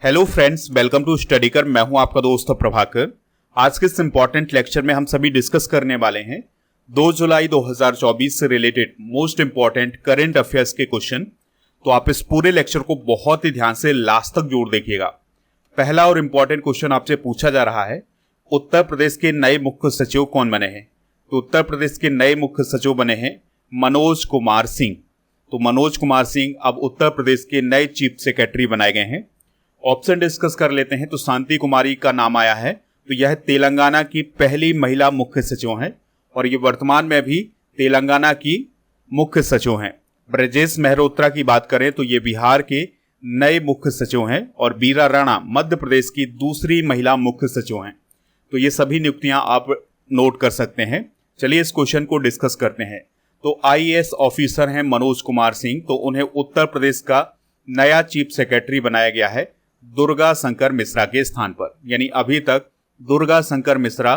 Hello friends, welcome to study कर। मैं हूं आपका दोस्त प्रभाकर। आज के इस इंपॉर्टेंट लेक्चर में हम सभी डिस्कस करने वाले हैं 2 जुलाई 2024 से related most important current affairs के क्वेश्चन। तो आप इस पूरे लेक्चर को बहुत ही ध्यान से लास्ट तक जोड़ देखिएगा। पहला और इंपॉर्टेंट क्वेश्चन आपसे पूछा जा रहा है, उत्तर प्रदेश के नए मुख्य सचिव कौन बने हैं? तो उत्तर प्रदेश के नए मुख्य सचिव बने हैं मनोज कुमार सिंह। तो मनोज कुमार सिंह अब उत्तर प्रदेश के नए चीफ सेक्रेटरी बनाए गए हैं। ऑप्शन डिस्कस कर लेते हैं। तो शांति कुमारी का नाम आया है, तो यह तेलंगाना की पहली महिला मुख्य सचिव हैं और ये वर्तमान में भी तेलंगाना की मुख्य सचिव हैं। ब्रजेश मेहरोत्रा की बात करें तो ये बिहार के नए मुख्य सचिव हैं और बीरा राणा मध्य प्रदेश की दूसरी महिला मुख्य सचिव हैं। तो ये सभी नियुक्तियां आप नोट कर सकते हैं। चलिए इस क्वेश्चन को डिस्कस करते हैं। तो आईएएस ऑफिसर हैं मनोज कुमार सिंह, तो उन्हें उत्तर प्रदेश का नया चीफ सेक्रेटरी बनाया गया है दुर्गा शंकर मिश्रा के स्थान पर। यानी अभी तक दुर्गा शंकर मिश्रा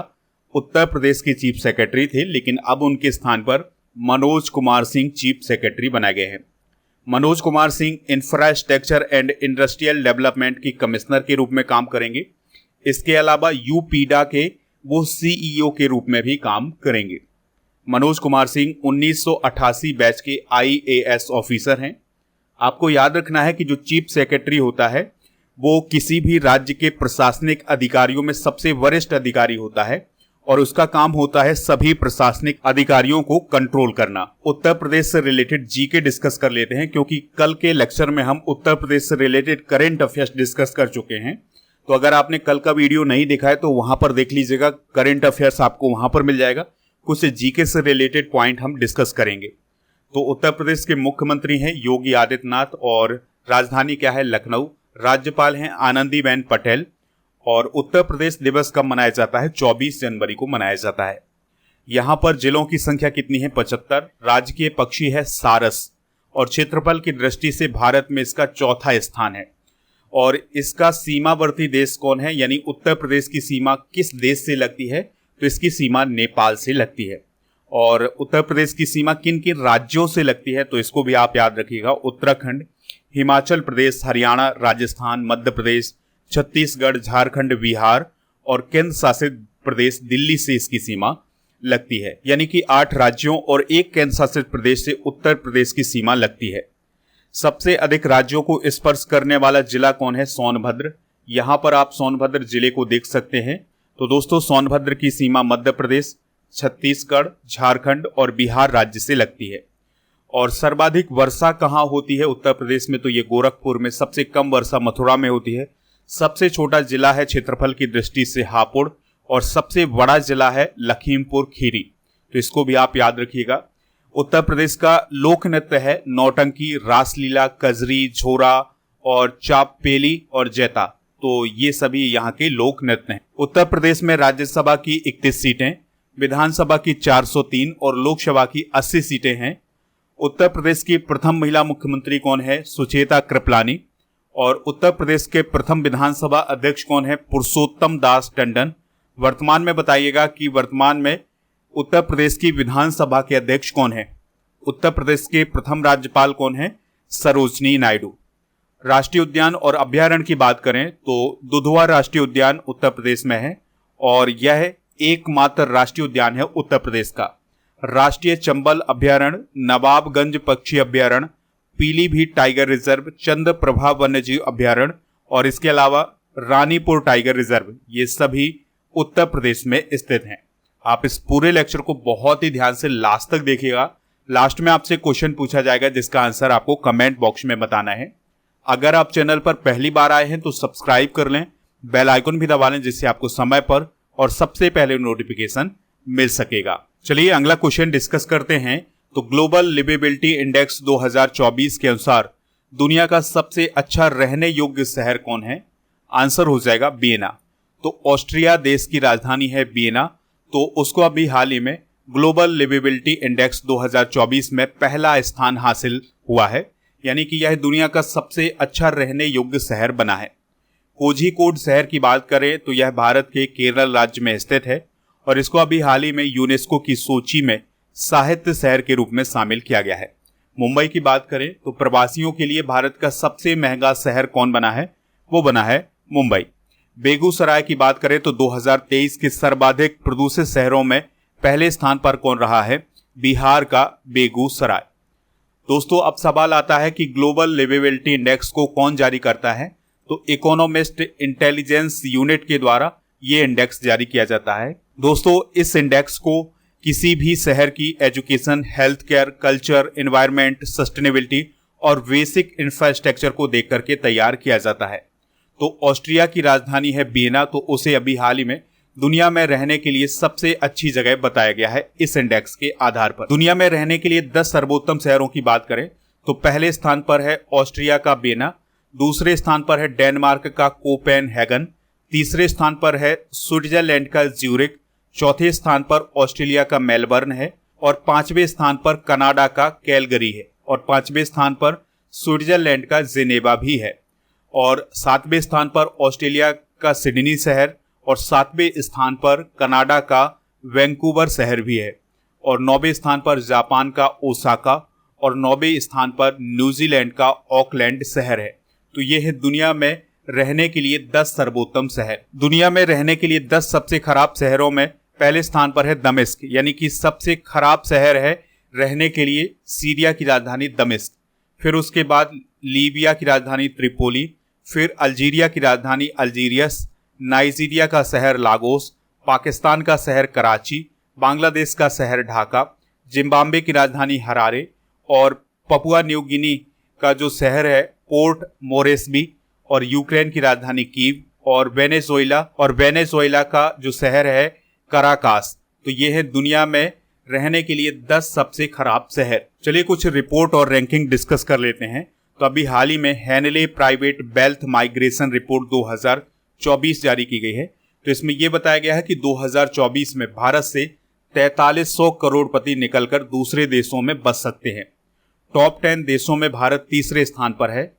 उत्तर प्रदेश के चीफ सेक्रेटरी थे, लेकिन अब उनके स्थान पर मनोज कुमार सिंह चीफ सेक्रेटरी बनाए गए हैं। Manoj Kumar Singh infrastructure and industrial development की कमिश्नर के रूप में काम करेंगे। इसके अलावा यूपीडा के वो सीईओ के रूप में भी काम करेंगे। मनोज कुमार सिंह 1988 बैच के आईएएस ऑफिसर हैं। आपको याद रखना है कि जो चीफ सेक्रेटरी होता है वो किसी भी राज्य के प्रशासनिक अधिकारियों में सबसे वरिष्ठ अधिकारी होता है और उसका काम होता है सभी प्रशासनिक अधिकारियों को कंट्रोल करना। उत्तर प्रदेश से रिलेटेड जीके डिस्कस कर लेते हैं, क्योंकि कल के लेक्चर में हम उत्तर प्रदेश से रिलेटेड करंट अफेयर्स डिस्कस कर चुके हैं। तो अगर आपने कल का वीडियो नहीं देखा है तो वहां पर देख लीजिएगा, करंट अफेयर्स आपको वहां पर मिल जाएगा। कुछ जीके से रिलेटेड पॉइंट हम डिस्कस करेंगे। तो उत्तर प्रदेश के मुख्यमंत्री हैं योगी आदित्यनाथ और राजधानी क्या है? लखनऊ। राज्यपाल हैं आनंदीबेन पटेल और उत्तर प्रदेश दिवस कब मनाया जाता है? 24 जनवरी को मनाया जाता है। यहां पर जिलों की संख्या कितनी है? 75। राजकीय पक्षी है सारस और क्षेत्रफल की दृष्टि से भारत में इसका चौथा स्थान है। और इसका सीमावर्ती देश कौन है? यानी उत्तर प्रदेश की सीमा किस देश से लगती है? तो इसकी सीमा नेपाल से लगती है। और उत्तर प्रदेश की सीमा किन किन राज्यों से लगती है? तो इसको भी आप याद रखिएगा। उत्तराखंड, हिमाचल प्रदेश, हरियाणा, राजस्थान, मध्य प्रदेश, छत्तीसगढ़, झारखंड, बिहार और केंद्र शासित प्रदेश दिल्ली से इसकी सीमा लगती है। यानी कि 8 राज्यों और 1 केंद्र शासित प्रदेश से उत्तर प्रदेश की सीमा लगती है। सबसे अधिक राज्यों को स्पर्श करने वाला जिला कौन है? सोनभद्र। यहां पर आप सोनभद्र जिले को देख सकते हैं। तो दोस्तों, सोनभद्र की सीमा मध्य प्रदेश, छत्तीसगढ़, झारखंड और बिहार राज्य से लगती है। और सर्वाधिक वर्षा कहां होती है उत्तर प्रदेश में? तो ये गोरखपुर में। सबसे कम वर्षा मथुरा में होती है। सबसे छोटा जिला है क्षेत्रफल की दृष्टि से हापुड़ और सबसे बड़ा जिला है लखीमपुर खीरी। तो इसको भी आप याद रखिएगा। उत्तर प्रदेश का लोक नृत्य है नौटंकी, रासलीला, कजरी, झोरा और चापपेली और जैता। तो ये सभी यहाँ के लोक नृत्य हैं। उत्तर प्रदेश में राज्यसभा की 31 सीटें, विधानसभा की 403 और लोकसभा की 80 सीटें हैं। उत्तर प्रदेश की प्रथम महिला मुख्यमंत्री कौन है? सुचेता कृपलानी। और उत्तर प्रदेश के प्रथम विधानसभा अध्यक्ष कौन है? पुरुषोत्तम दास टंडन। वर्तमान में बताइएगा कि वर्तमान में उत्तर प्रदेश की विधानसभा के अध्यक्ष कौन है? उत्तर प्रदेश के प्रथम राज्यपाल कौन है? सरोजनी नायडू। राष्ट्रीय उद्यान और अभ्यारण्य की बात करें तो दुधवा राष्ट्रीय उद्यान उत्तर प्रदेश में है और यह एकमात्र राष्ट्रीय उद्यान है उत्तर प्रदेश का। राष्ट्रीय चंबल अभ्यारण्य, नवाबगंज पक्षी अभ्यारण्य, पीलीभीत टाइगर रिजर्व, चंद्रप्रभा वन्यजीव अभ्यारण्य और इसके अलावा रानीपुर टाइगर रिजर्व, ये सभी उत्तर प्रदेश में स्थित हैं। आप इस पूरे लेक्चर को बहुत ही ध्यान से लास्ट तक देखिएगा। लास्ट में आपसे क्वेश्चन पूछा जाएगा जिसका आंसर आपको कमेंट बॉक्स में बताना है। अगर आप चैनल पर पहली बार आए हैं तो सब्सक्राइब कर लें, बेल आइकन भी दबा लें, जिससे आपको समय पर और सबसे पहले नोटिफिकेशन मिल सकेगा। चलिए अगला क्वेश्चन डिस्कस करते हैं। तो ग्लोबल लिवेबिलिटी इंडेक्स 2024 के अनुसार दुनिया का सबसे अच्छा रहने योग्य शहर कौन है? आंसर हो जाएगा वियना। तो ऑस्ट्रिया देश की राजधानी है वियना। तो उसको अभी हाल ही में ग्लोबल लिवेबिलिटी इंडेक्स 2024 में पहला स्थान हासिल हुआ है, यानी कि यह दुनिया का सबसे अच्छा रहने योग्य शहर बना है। कोझिकोड शहर की बात करें तो यह भारत के केरल राज्य में स्थित है और इसको अभी हाल ही में यूनेस्को की सूची में साहित्य शहर के रूप में शामिल किया गया है। मुंबई की बात करें तो प्रवासियों के लिए भारत का सबसे महंगा शहर कौन बना है? वो बना है मुंबई। बेगूसराय की बात करें तो 2023 के सर्वाधिक प्रदूषित शहरों में पहले स्थान पर कौन रहा है? बिहार का बेगूसराय। दोस्तों अब सवाल आता है कि ग्लोबल लिवेबिलिटी इंडेक्स को कौन जारी करता है? तो इकोनॉमिस्ट इंटेलिजेंस यूनिट के द्वारा ये इंडेक्स जारी किया जाता है। दोस्तों इस इंडेक्स को किसी भी शहर की education, health care, culture, environment, sustainability और बेसिक इंफ्रास्ट्रक्चर को देख करके तैयार किया जाता है। तो ऑस्ट्रिया की राजधानी है वियना, तो उसे अभी हाल ही में दुनिया में रहने के लिए सबसे अच्छी जगह बताया गया है इस इंडेक्स के आधार पर। दुनिया में रहने के लिए 10 सर्वोत्तम शहरों की बात करें तो पहले स्थान पर है ऑस्ट्रिया का वियना, दूसरे स्थान पर है डेनमार्क का कोपेनहेगन, तीसरे स्थान पर है स्विट्जरलैंड का ज्यूरिक, चौथे स्थान पर ऑस्ट्रेलिया का मेलबर्न है और पांचवें स्थान पर कनाडा का कैलगरी है और पांचवें स्थान पर स्विट्जरलैंड का जिनेवा भी है और सातवें स्थान पर ऑस्ट्रेलिया का सिडनी शहर और सातवें स्थान पर कनाडा का वैंकूवर शहर भी है और 9वें स्थान पर जापान का ओसाका और 9वें स्थान पर न्यूजीलैंड का ऑकलैंड शहर है। तो ये है दुनिया में रहने के लिए 10 सर्वोत्तम शहर। दुनिया में रहने के लिए 10 सबसे खराब शहरों में पहले स्थान पर है दमिश्क, यानी कि सबसे खराब शहर है रहने के लिए सीरिया की राजधानी दमिश्क। फिर उसके बाद लीबिया की राजधानी त्रिपोली, फिर अल्जीरिया की राजधानी अल्जीरियस, नाइजीरिया का शहर लागोस, पाकिस्तान का शहर कराची, बांग्लादेश का शहर ढाका, जिम्बाब्वे की राजधानी हरारे और पपुआ न्यू गिनी का जो शहर है पोर्ट मोरेस्बी और यूक्रेन की राजधानी कीव और वेनेजुएला का जो शहर है कराकास। तो ये है दुनिया में रहने के लिए 10 सबसे खराब शहर। चलिए कुछ रिपोर्ट और रैंकिंग डिस्कस कर लेते हैं। तो अभी हाल ही में Henle private wealth migration report 2024 जारी की गई है। तो इसमें यह बताया गया है कि 2024 में भारत से 4300 करोड़पति निकलकर दूसरे देशों में बस सकते हैं। टॉप 10 देशों में भारत तीसरे स्थान पर है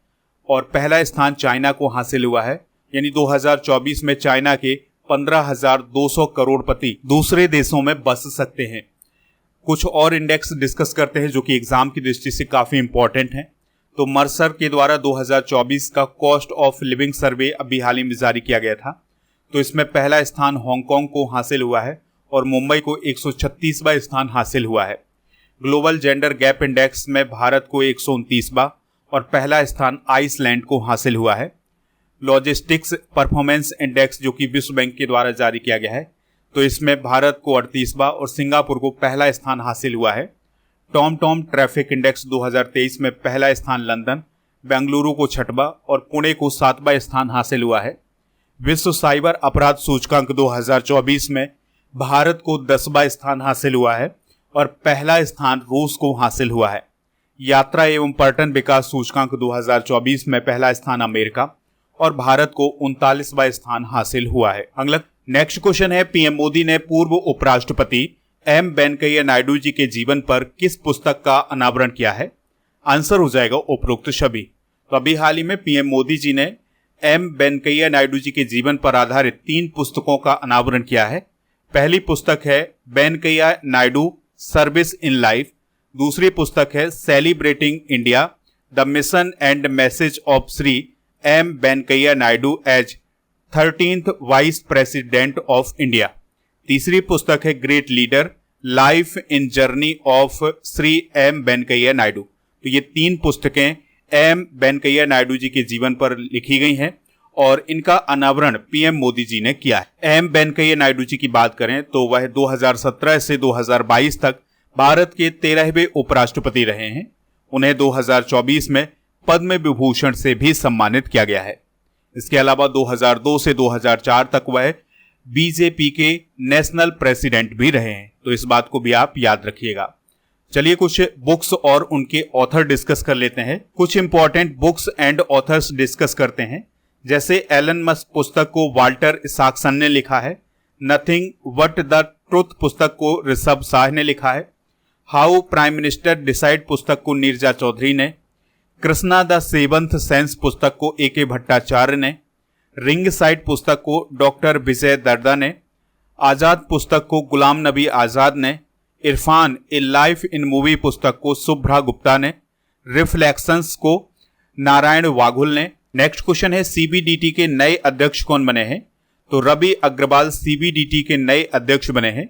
और पहला स्थान चाइना को हासिल हुआ है, यानी 2024 में चाइना के 15,200 करोड़पति दूसरे देशों में बस सकते हैं। कुछ और इंडेक्स डिस्कस करते हैं जो कि एग्जाम की दृष्टि से काफी इंपॉर्टेंट हैं। तो मर्सर के द्वारा 2024 का कॉस्ट ऑफ लिविंग सर्वे अभी हाल ही में जारी किया गया था। तो इसमें पहला स्थान हांगकांग को हासिल हुआ है और मुंबई को 136वां स्थान हासिल हुआ है। ग्लोबल जेंडर गैप इंडेक्स में भारत को 129वां और पहला स्थान आइसलैंड को हासिल हुआ है। लॉजिस्टिक्स परफॉर्मेंस इंडेक्स जो कि विश्व बैंक के द्वारा जारी किया गया है, तो इसमें भारत को 38वां और सिंगापुर को पहला स्थान हासिल हुआ है। टॉम ट्रैफिक इंडेक्स 2023 में पहला स्थान लंदन, बेंगलुरु को 6वां और पुणे को 7वां स्थान हासिल हुआ है। विश्व साइबर अपराध सूचकांक 2024 में भारत को 10वां स्थान हासिल हुआ है और पहला स्थान रूस को हासिल हुआ है। यात्रा एवं पर्यटन विकास सूचकांक 2024 में पहला स्थान अमेरिका और भारत को 39वां स्थान हासिल हुआ है। अगला नेक्स्ट क्वेश्चन है, पीएम मोदी ने पूर्व उपराष्ट्रपति एम वेंकैया नायडू जी के जीवन पर किस पुस्तक का अनावरण किया है? आंसर हो जाएगा उपरोक्त सभी। तो अभी हाल ही में पीएम मोदी जी ने एम वेंकैया नायडू जी के जीवन पर आधारित 3 पुस्तकों का अनावरण किया है। पहली पुस्तक है Venkaiah Naidu service in life, दूसरी पुस्तक है celebrating India the mission and message of Shri M Venkaiah Naidu as 13th vice president of India, तीसरी पुस्तक है great leader life in journey of Shri M Venkaiah Naidu. तो ये 3 पुस्तकें एम वेंकैया नायडू जी के जीवन पर लिखी गई हैं और इनका अनावरण पीएम मोदी जी ने किया है। एम वेंकैया नायडू जी की बात करें तो वह 2017 से 2022 तक भारत के 13वें उपराष्ट्रपति रहे हैं। उन्हें 2024 में पद्म विभूषण से भी सम्मानित किया गया है। इसके अलावा 2002 से 2004 तक वह बीजेपी के नेशनल प्रेसिडेंट भी रहे हैं। तो इस बात को भी आप याद रखिएगा। चलिए कुछ बुक्स और उनके ऑथर डिस्कस कर लेते हैं। कुछ important books and authors discuss करते हैं। जैसे एलन मस्क पुस्तक को वाल्टर इसाकसन ने लिखा है। नथिंग बट द ट्रुथ पुस्तक को ऋषभ शाह ने लिखा है। हाउ प्राइम मिनिस्टर डिसाइड पुस्तक को नीरजा चौधरी ने। कृष्णा द सेवंथ सेंस पुस्तक को ए.के. भट्टाचार्य ने। रिंग साइड पुस्तक को डॉक्टर विजय दर्दा ने। आजाद पुस्तक को गुलाम नबी आजाद ने। इरफान ए लाइफ इन मूवी पुस्तक को शुभ्रा गुप्ता ने। रिफ्लेक्शंस को नारायण वाघुल ने नेक्स्ट क्वेश्चन है सीबीडीटी के नए अध्यक्ष कौन बने हैं? तो रवि अग्रवाल सीबीडीटी के नए अध्यक्ष बने हैं।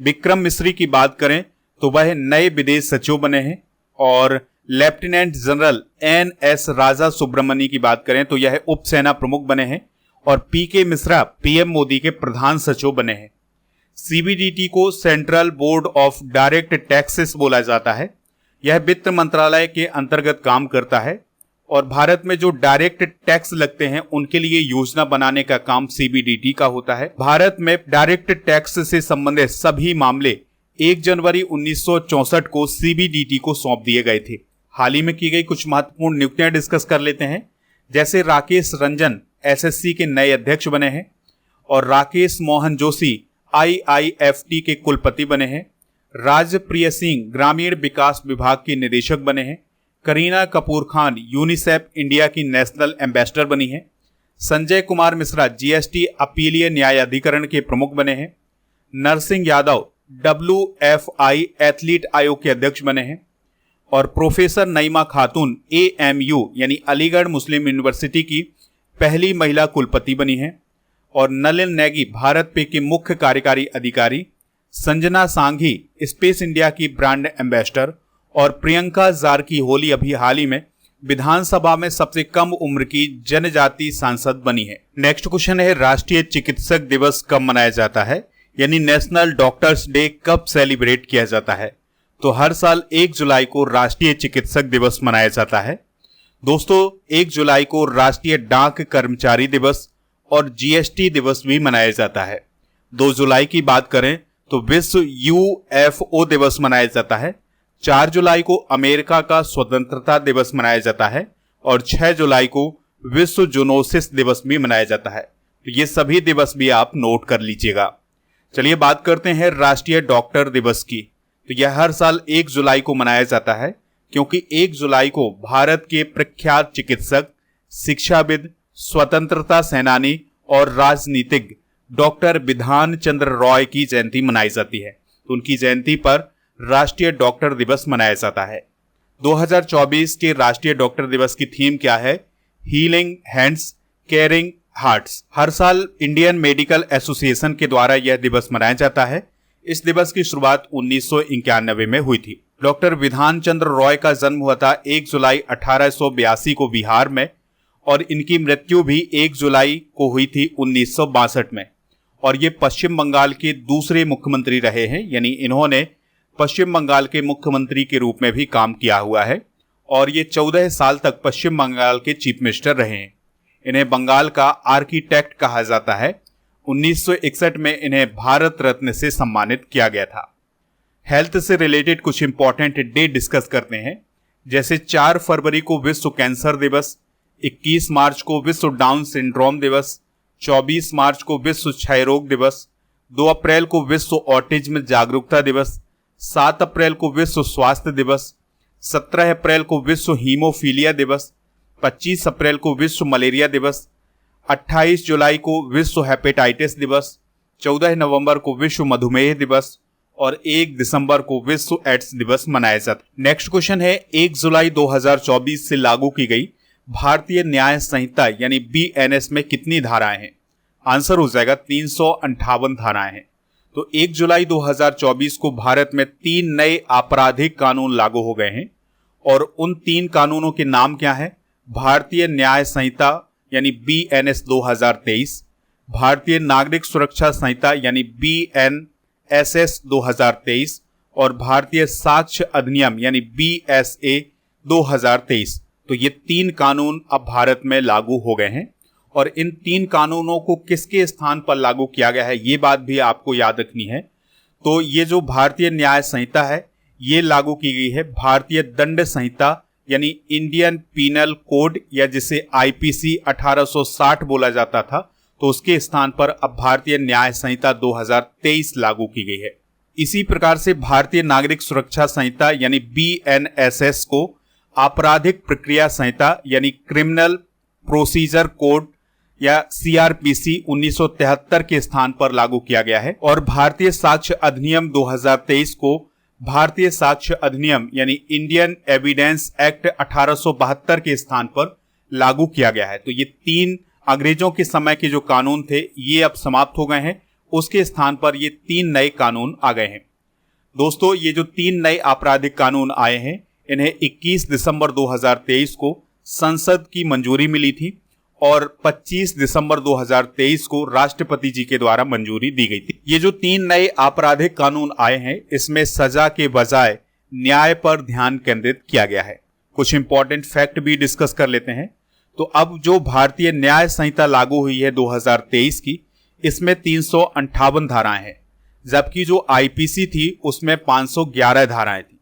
विक्रम मिश्री की बात करें तो वह नए विदेश सचिव बने हैं। और लेफ्टिनेंट जनरल एन.एस. राजा सुब्रमण्य की बात करें तो यह उप सेना प्रमुख बने हैं। और पी.के. मिश्रा पीएम मोदी के प्रधान सचिव बने हैं। सीबीडीटी को central board of direct taxes बोला जाता है। यह वित्त मंत्रालय के अंतर्गत काम करता है और भारत में जो डायरेक्ट टैक्स लगते हैं उनके लिए योजना बनाने का काम सीबीडीटी का होता है। भारत में डायरेक्ट टैक्स से संबंधित सभी मामले 1 जनवरी 1964 को सीबीडीटी को सौंप दिए गए थे। हाल ही में की गई कुछ महत्वपूर्ण नियुक्तियां डिस्कस कर लेते हैं। जैसे राकेश रंजन एसएससी के नए अध्यक्ष बने हैं और राकेश मोहन जोशी आईआईएफटी के कुलपति बने हैं। राजप्रिय सिंह ग्रामीण विकास विभाग के निदेशक बने हैं। करीना कपूर खान यूनिसेफ इंडिया की नेशनल एम्बेसडर बनी है। संजय कुमार मिश्रा जीएसटी अपीलीय न्यायाधिकरण के प्रमुख बने हैं। नरसिंह यादव WFI एथलीट आयोग के अध्यक्ष बने हैं। और प्रोफेसर नईमा खातून AMU यानी अलीगढ़ मुस्लिम यूनिवर्सिटी की पहली महिला कुलपति बनी है। और नलिन नेगी भारत पे के मुख्य कार्यकारी अधिकारी। संजना सांघी स्पेस इंडिया की ब्रांड एम्बेसडर। और प्रियंका जारकीहोली अभी हाल ही में विधानसभा में सबसे कम उम्र की जनजाति सांसद बनी है। नेक्स्ट क्वेश्चन है राष्ट्रीय चिकित्सक दिवस कब मनाया जाता है, यानी नेशनल डॉक्टर्स डे कब सेलिब्रेट किया जाता है? तो हर साल 1 जुलाई को राष्ट्रीय चिकित्सक दिवस मनाया जाता है। दोस्तों 1 जुलाई को राष्ट्रीय डाक कर्मचारी दिवस और जीएसटी दिवस भी मनाया जाता है। 2 जुलाई की बात करें तो विश्व UFO दिवस मनाया जाता है। 4 जुलाई को अमेरिका का स्वतंत्रता दिवस मनाया जाता है। और 6 जुलाई को विश्व जूनोसिस दिवस भी मनाया जाता है। तो ये सभी दिवस भी आप नोट कर लीजिएगा। चलिए बात करते हैं राष्ट्रीय डॉक्टर दिवस की। तो यह हर साल 1 जुलाई को मनाया जाता है क्योंकि 1 जुलाई को भारत के प्रख्यात चिकित्सक, शिक्षाविद, स्वतंत्रता सेनानी और राजनीतिज्ञ डॉक्टर बिधान चंद्र रॉय की जयंती मनाई जाती है। तो उनकी जयंती पर राष्ट्रीय डॉक्टर दिवस मनाया जाता है। 2024 के राष्ट्रीय डॉक्टर दिवस की थीम क्या है? Healing hands, caring hearts. हर साल इंडियन मेडिकल एसोसिएशन के द्वारा यह दिवस मनाया जाता है। इस दिवस की शुरुआत 1991 में हुई थी। डॉक्टर बिधान चंद्र रॉय का जन्म हुआ था 1 जुलाई 1882 को बिहार में और इनकी मृत्यु भी 1 जुलाई को हुई थी 1962 में। और ये पश्चिम बंगाल के दूसरे मुख्यमंत्री रहे हैं, यानी इन्होंने पश्चिम बंगाल के मुख्यमंत्री के रूप में भी काम किया हुआ है और ये 14 साल तक पश्चिम बंगाल के चीफ मिनिस्टर रहे हैं। इन्हें बंगाल का आर्किटेक्ट कहा जाता है। 1961 में इन्हें भारत रत्न से सम्मानित किया गया था। हेल्थ से रिलेटेड कुछ इंपॉर्टेंट डे डिस्कस करते हैं। जैसे 4 फरवरी को विश्व कैंसर दिवस, 21 मार्च को विश्व डाउन सिंड्रोम दिवस, 24 मार्च को विश्व क्षय रोग दिवस, 2 अप्रैल को विश्व ऑटिज्म जागरूकता दिवस, 7 अप्रैल को विश्व स्वास्थ्य दिवस, 17 अप्रैल को विश्व हीमोफीलिया दिवस, 25 अप्रैल को विश्व मलेरिया दिवस, 28 जुलाई को विश्व हेपेटाइटिस दिवस, 14 नवंबर को विश्व मधुमेह दिवस और 1 दिसंबर को विश्व एड्स दिवस मनाया जाता है। नेक्स्ट क्वेश्चन है 1 जुलाई 2024 से लागू की गई भारतीय न्याय संहिता यानी BNS में कितनी धाराएं हैं? आंसर हो जाएगा 358 धाराएं हैं। तो 1 जुलाई 2024 को भारत में 3 नए आपराधिक कानून लागू हो गए हैं और उन 3 कानूनों के नाम क्या है? भारतीय न्याय संहिता यानी BNS 2023, भारतीय नागरिक सुरक्षा संहिता यानी BNSS 2023 और भारतीय साक्ष्य अधिनियम यानी BSA 2023। तो ये 3 कानून अब भारत में लागू हो गए हैं और इन 3 कानूनों को किसके स्थान पर लागू किया गया है ये बात भी आपको याद रखनी है। तो ये जो भारतीय न्याय संहिता है ये लागू की गई है भारतीय दंड संहिता यानी इंडियन पीनल कोड या जिसे IPC 1860 बोला जाता था, तो उसके स्थान पर अब भारतीय न्याय संहिता 2023 लागू की गई है। इसी प्रकार से भारतीय नागरिक सुरक्षा संहिता यानी BNSS को आपराधिक प्रक्रिया संहिता यानी क्रिमिनल प्रोसीजर कोड या CRPC 1973 के स्थान पर लागू किया गया है और भारतीय साक्ष्य अधिनियम 2023 को भारतीय साक्ष्य अधिनियम यानी इंडियन एविडेंस एक्ट 1872 के स्थान पर लागू किया गया है। तो ये 3 अंग्रेजों के समय के जो कानून थे ये अब समाप्त हो गए हैं, उसके स्थान पर ये 3 नए कानून आ गए हैं। दोस्तों, ये जो 3 नए आपराधिक कानून आए हैं, इन्हें 21 दिसंबर 2023 को संसद की मंजूरी मिली थी और 25 दिसंबर 2023 को राष्ट्रपति जी के द्वारा मंजूरी दी गई थी। ये जो 3 नए आपराधिक कानून आए हैं, इसमें सजा के बजाय न्याय पर ध्यान केंद्रित किया गया है। कुछ इंपॉर्टेंट फैक्ट भी डिस्कस कर लेते हैं। तो अब जो भारतीय न्याय संहिता लागू हुई है 2023 की, इसमें 358 धाराएं हैं, जबकि जो आईपीसी थी उसमें 511 धाराएं थी।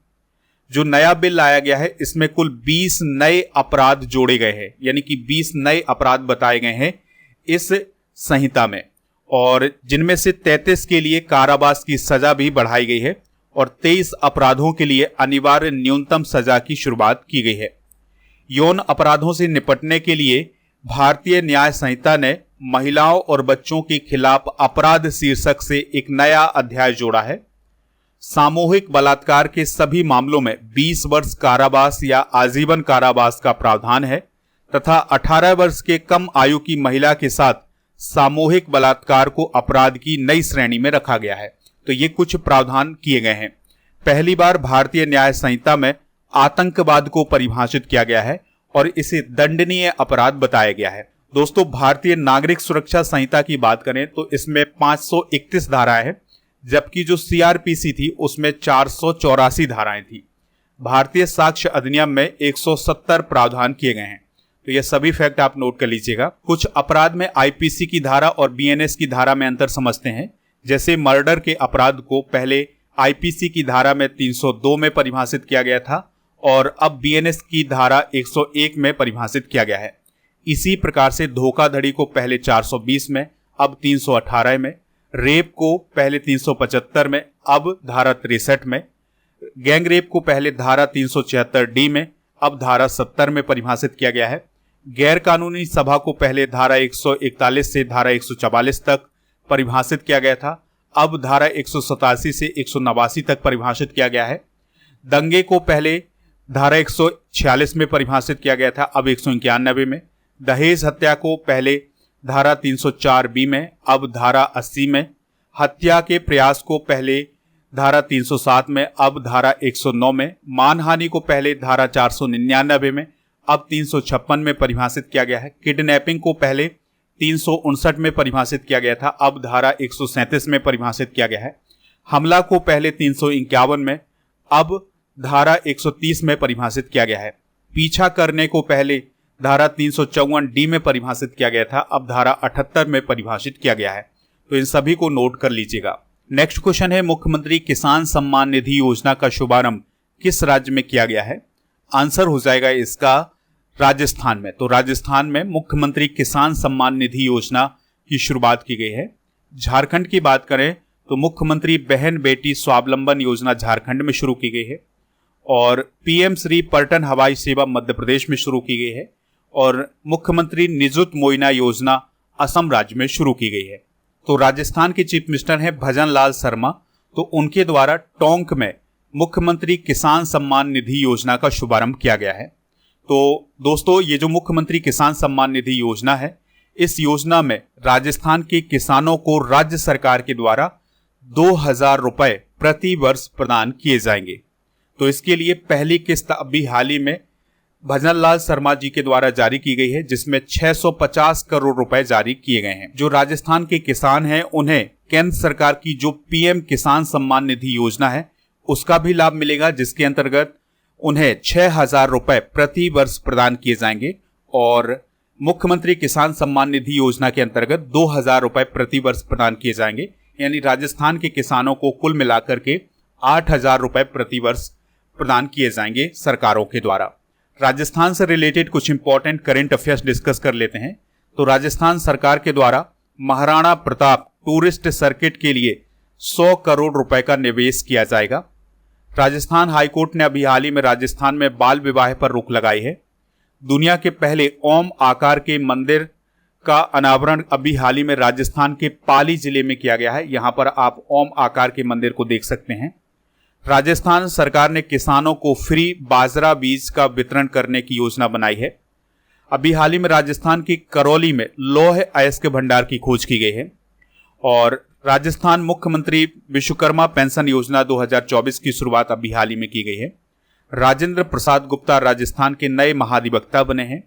जो नया बिल लाया गया है, इसमें कुल 20 नए अपराध जोड़े गए हैं, यानी कि 20 नए अपराध बताए गए हैं इस संहिता में, और जिनमें से 33 के लिए कारावास की सजा भी बढ़ाई गई है और 23 अपराधों के लिए अनिवार्य न्यूनतम सजा की शुरुआत की गई है। यौन अपराधों से निपटने के लिए भारतीय न्याय संहिता ने महिलाओं और बच्चों के खिलाफ अपराध शीर्षक से एक नया अध्याय जोड़ा है। सामूहिक बलात्कार के सभी मामलों में 20 वर्ष कारावास या आजीवन कारावास का प्रावधान है तथा 18 वर्ष के कम आयु की महिला के साथ सामूहिक बलात्कार को अपराध की नई श्रेणी में रखा गया है। तो ये कुछ प्रावधान किए गए हैं। पहली बार भारतीय न्याय संहिता में आतंकवाद को परिभाषित किया गया है और इसे दंडनीय अपराध बताया गया है। दोस्तों, भारतीय नागरिक सुरक्षा संहिता की बात करें तो इसमें 531 धाराएं हैं, जबकि जो सीआरपीसी थी उसमें 484 धाराएं थी। भारतीय साक्ष्य अधिनियम में 170 प्रावधान किए गए हैं। तो ये सभी फैक्ट आप नोट कर लीजिएगा। कुछ अपराध में आईपीसी की धारा और बीएनएस की धारा में अंतर समझते हैं। जैसे मर्डर के अपराध को पहले आईपीसी की धारा में 302 में परिभाषित किया गया था और अब बीएनएस की धारा 101 में परिभाषित किया गया है। इसी प्रकार से धोखाधड़ी को पहले 420 में, अब 318 में, रेप को पहले 375 में, अब धारा 63 में, गैंग रेप को पहले धारा 376D में, अब धारा 70 में परिभाषित किया गया है। गैर कानूनी सभा को पहले धारा 141 से धारा 144 तक परिभाषित किया गया था, अब धारा 187 से 189 तक परिभाषित किया गया है। दंगे को पहले धारा 146 में परिभाषित किया गया था, अब 191 में। दहेज हत्या को पहले धारा 304B में, अब धारा 80 में। हत्या के प्रयास को पहले धारा 307 में, अब धारा 109 में। मानहानि को पहले धारा 499 में, अब 356 में परिभाषित किया गया है। किडनैपिंग को पहले 359 में परिभाषित किया गया था, अब धारा 137 में परिभाषित किया गया है। हमला को पहले 351 में, अब धारा 130 में परिभाषित किया गया है। पीछा करने को पहले धारा 354D में परिभाषित किया गया था, अब धारा 78 में परिभाषित किया गया है। तो इन सभी को नोट कर लीजिएगा। नेक्स्ट क्वेश्चन है, मुख्यमंत्री किसान सम्मान निधि योजना का शुभारंभ किस राज्य में किया गया है? आंसर हो जाएगा इसका राजस्थान में। तो राजस्थान में मुख्यमंत्री किसान सम्मान निधि योजना की शुरुआत की गई है। झारखंड की बात करें तो मुख्यमंत्री बहन बेटी स्वावलंबन योजना झारखंड में शुरू की गई है और पीएम श्री पर्यटन हवाई सेवा मध्य प्रदेश में शुरू की गई है और मुख्यमंत्री निजुत मोइना योजना असम राज्य में शुरू की गई है। तो राजस्थान के चीफ मिनिस्टर हैं भजन लाल शर्मा, तो उनके द्वारा टोंक में मुख्यमंत्री किसान सम्मान निधि योजना का शुभारंभ किया गया है। तो दोस्तों, ये जो मुख्यमंत्री किसान सम्मान निधि योजना है, इस योजना में राजस्थान के किसानों को राज्य सरकार के द्वारा 2000 रुपए प्रति वर्ष प्रदान किए जाएंगे। तो इसके लिए पहली किस्त अभी हाल ही में भजन लाल शर्मा जी के द्वारा जारी की गई है, जिसमें 650 करोड़ रुपए जारी किए गए हैं। जो राजस्थान के किसान हैं उन्हें केंद्र सरकार की जो पीएम किसान सम्मान निधि योजना है उसका भी लाभ मिलेगा, जिसके अंतर्गत उन्हें 6000 रुपए प्रति वर्ष प्रदान किए जाएंगे और मुख्यमंत्री किसान सम्मान निधि योजना के अंतर्गत 2000 रुपए प्रति वर्ष प्रदान किए जाएंगे। यानी राजस्थान के किसानों को कुल मिलाकर के 8000 रुपए प्रति वर्ष प्रदान किए जाएंगे सरकारों के द्वारा। राजस्थान से रिलेटेड कुछ इंपॉर्टेंट करंट अफेयर्स डिस्कस कर लेते हैं। तो राजस्थान सरकार के द्वारा महाराणा प्रताप टूरिस्ट सर्किट के लिए 100 करोड़ रुपए का निवेश किया जाएगा। राजस्थान हाईकोर्ट ने अभी हाल ही में राजस्थान में बाल विवाह पर रोक लगाई है। दुनिया के पहले ओम आकार के मंदिर का अनावरण अभी हाल ही में राजस्थान के पाली जिले में किया गया है। यहां पर आप ओम आकार के मंदिर को देख सकते हैं। राजस्थान सरकार ने किसानों को फ्री बाजरा बीज का वितरण करने की योजना बनाई है। अभी हाल ही में राजस्थान की करौली में लौह अयस्क भंडार की खोज की गई है। और राजस्थान मुख्यमंत्री विश्वकर्मा पेंशन योजना 2024 की शुरुआत अभी हाल ही में की गई है। राजेंद्र प्रसाद गुप्ता राजस्थान के नए महाधिवक्ता बने हैं।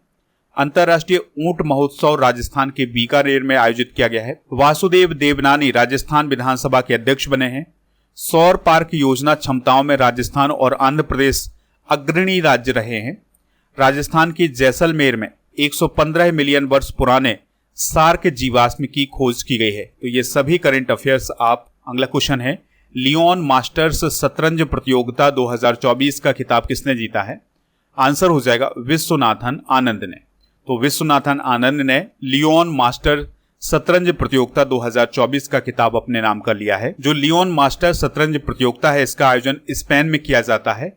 अंतर्राष्ट्रीय ऊंट महोत्सव राजस्थान के बीकानेर में आयोजित किया गया है। वासुदेव देवनानी राजस्थान विधानसभा के अध्यक्ष बने हैं। सौर पार्क योजना क्षमताओं में राजस्थान और आंध्र प्रदेश अग्रणी राज्य रहे हैं। राजस्थान की जैसलमेर में 115 मिलियन वर्ष पुराने सार्क जीवाश्म की खोज की गई है। तो ये सभी करंट अफेयर्स आप। अगला क्वेश्चन है, लियोन मास्टर्स शतरंज प्रतियोगिता 2024 का खिताब किसने जीता है? आंसर हो जाएगा विश्वनाथन आनंद ने। तो विश्वनाथन आनंद ने लियोन मास्टर शतरंज प्रतियोगिता 2024 का खिताब अपने नाम कर लिया है। जो लियोन मास्टर शतरंज प्रतियोगिता है, इसका आयोजन स्पेन में किया जाता है।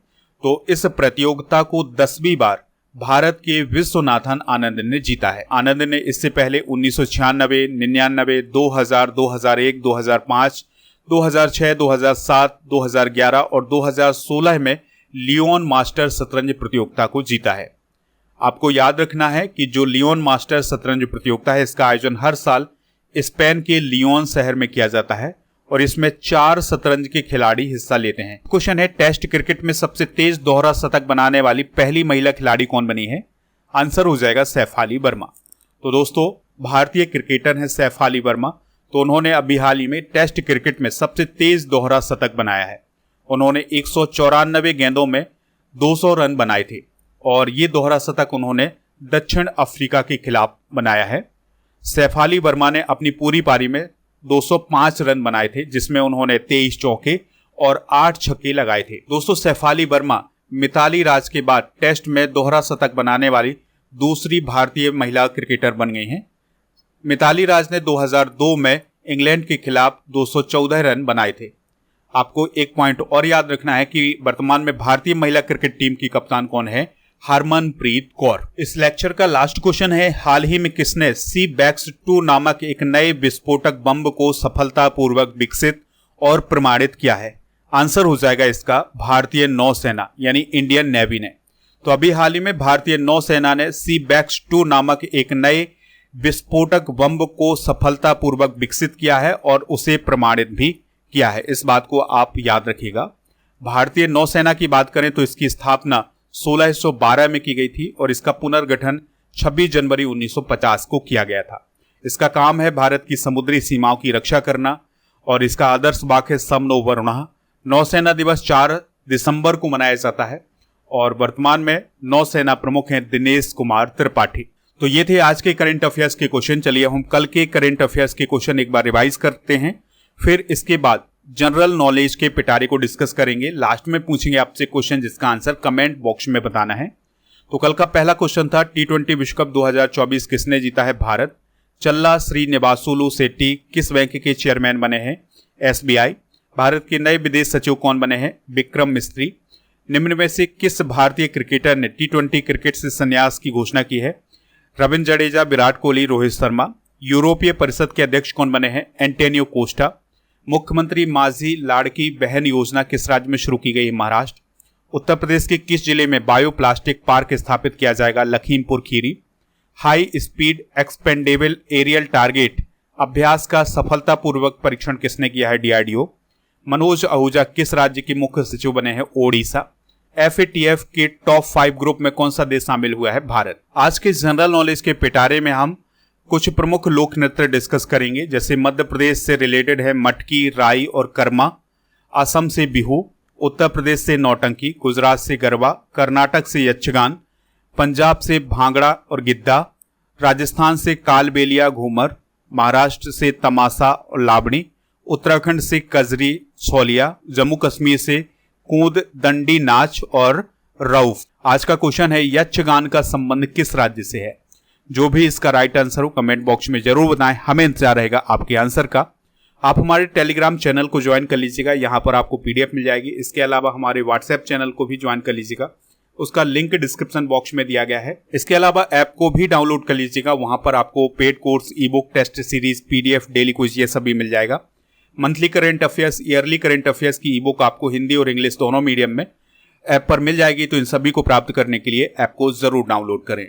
तो इस प्रतियोगिता को 10वीं बार भारत के विश्वनाथन आनंद ने जीता है। आनंद ने इससे पहले 1996, 99, 2000, 2001, 2005, 2006, 2007, 2011 और 2016 में लियोन मास्टर शतरंज प्रतियोगिता को जीता है। आपको याद रखना है कि जो लियोन मास्टर शतरंज प्रतियोगिता है, इसका आयोजन हर साल स्पेन के लियोन शहर में किया जाता है और इसमें 4 शतरंज के खिलाड़ी हिस्सा लेते हैं। क्वेश्चन है, टेस्ट क्रिकेट में सबसे तेज दोहरा शतक बनाने वाली पहली महिला खिलाड़ी कौन बनी है? आंसर हो जाएगा सैफाली वर्मा। तो दोस्तों, भारतीय क्रिकेटर हैं सैफाली वर्मा। तो उन्होंने अभी हाल ही में टेस्ट क्रिकेट में सबसे तेज दोहरा शतक बनाया है। उन्होंने 194 गेंदों में 200 रन बनाए थे और ये दोहरा शतक उन्होंने दक्षिण अफ्रीका के खिलाफ बनाया है। सैफाली वर्मा ने अपनी पूरी पारी में 205 रन बनाए थे, जिसमें उन्होंने 23 चौके और 8 छक्के लगाए थे। दोस्तों, सैफाली वर्मा मिताली राज के बाद टेस्ट में दोहरा शतक बनाने वाली दूसरी भारतीय महिला क्रिकेटर बन गई हैं। मिताली राज ने 2002 में इंग्लैंड के खिलाफ 214 रन बनाए थे। आपको एक पॉइंट और याद रखना है कि वर्तमान में भारतीय महिला क्रिकेट टीम की कप्तान कौन है? हरमनप्रीत कौर। इस लेक्चर का लास्ट क्वेश्चन है, हाल ही में किसने CBEX-2 नामक एक नए विस्फोटक बम को सफलतापूर्वक विकसित और प्रमाणित किया है? आंसर हो जाएगा इसका भारतीय नौसेना यानी इंडियन नेवी ने। तो अभी हाल ही में भारतीय नौसेना ने CBEX-2 नामक एक नए विस्फोटक बम को सफलतापूर्वक विकसित किया है और उसे प्रमाणित भी किया है। इस बात को आप याद रखिएगा। भारतीय नौसेना की बात करें तो इसकी स्थापना 1612 में की गई थी और इसका पुनर्गठन 26 जनवरी 1950 को किया गया था। इसका काम है भारत की समुद्री सीमाओं की रक्षा करना और इसका आदर्श वाक्य है सम नो वरुणः। नौसेना दिवस 4 दिसंबर को मनाया जाता है और वर्तमान में नौसेना प्रमुख हैं दिनेश कुमार त्रिपाठी। तो ये थे आज के करंट अफेयर्स के क्वेश्चन। चलिए हम कल के करंट अफेयर्स के क्वेश्चन एक बार रिवाइज करते हैं, फिर इसके बाद जनरल नॉलेज के पिटारे को डिस्कस करेंगे। लास्ट में पूछेंगे आपसे क्वेश्चन जिसका आंसर कमेंट बॉक्स में बताना है। तो कल का पहला क्वेश्चन था, T20 विश्व कप 2024 किसने जीता है? भारत। चल्ला श्रीनिवासुलु शेट्टी किस बैंक के चेयरमैन बने हैं? SBI। भारत के नए विदेश सचिव कौन बने हैं? विक्रम मिस्त्री। निम्न में से किस भारतीय क्रिकेटर ने T20 क्रिकेट से संन्यास की घोषणा की है? रविंद्र जडेजा, विराट कोहली, रोहित शर्मा। यूरोपीय परिषद के अध्यक्ष कौन बने हैं? Antonio Costa. मुख्यमंत्री माझी लाड़की बहन योजना किस राज्य में शुरू की गई? महाराष्ट्र। उत्तर प्रदेश के किस जिले में बायोप्लास्टिक पार्क स्थापित किया जाएगा? Lakhimpur Kheri. High speed expendable aerial target अभ्यास का सफलतापूर्वक परीक्षण किसने किया है? DRDO। मनोज आहूजा किस राज्य के मुख्य सचिव बने हैं? ओडिशा। FATF के टॉप 5 ग्रुप में कौन सा देश शामिल हुआ है? भारत। आज के जनरल नॉलेज के पिटारे में हम कुछ प्रमुख लोक नृत्य डिस्कस करेंगे, जैसे मध्य प्रदेश से रिलेटेड है मटकी, राई और कर्मा। असम से बिहू, उत्तर प्रदेश से नौटंकी, गुजरात से गरबा, कर्नाटक से यक्षगान, पंजाब से भांगड़ा और गिद्दा, राजस्थान से कालबेलिया घूमर, महाराष्ट्र से तमाशा और लावणी, उत्तराखंड से कजरी छोलिया, जम्मू कश्मीर से कूद दंडी नाच और रऊफ। आज का क्वेश्चन है, यक्षगान का संबंध किस राज्य से है? जो भी इसका राइट आंसर हो कमेंट बॉक्स में जरूर बताएं, हमें इंतजार रहेगा आपके आंसर का। आप हमारे टेलीग्राम चैनल को ज्वाइन कर लीजिएगा, यहाँ पर आपको PDF मिल जाएगी। इसके अलावा हमारे व्हाट्सएप चैनल को भी ज्वाइन कर लीजिएगा, उसका लिंक डिस्क्रिप्शन बॉक्स में दिया गया है। इसके अलावा ऐप को भी डाउनलोड कर लीजिएगा, वहां पर आपको paid course, ebook, test series, PDF, daily quiz ये सभी मिल जाएगा। Monthly current affairs, yearly current affairs की ई-बुक आपको हिंदी और इंग्लिश दोनों मीडियम में ऐप पर मिल जाएगी। तो इन सभी को प्राप्त करने के लिए ऐप को जरूर डाउनलोड करें।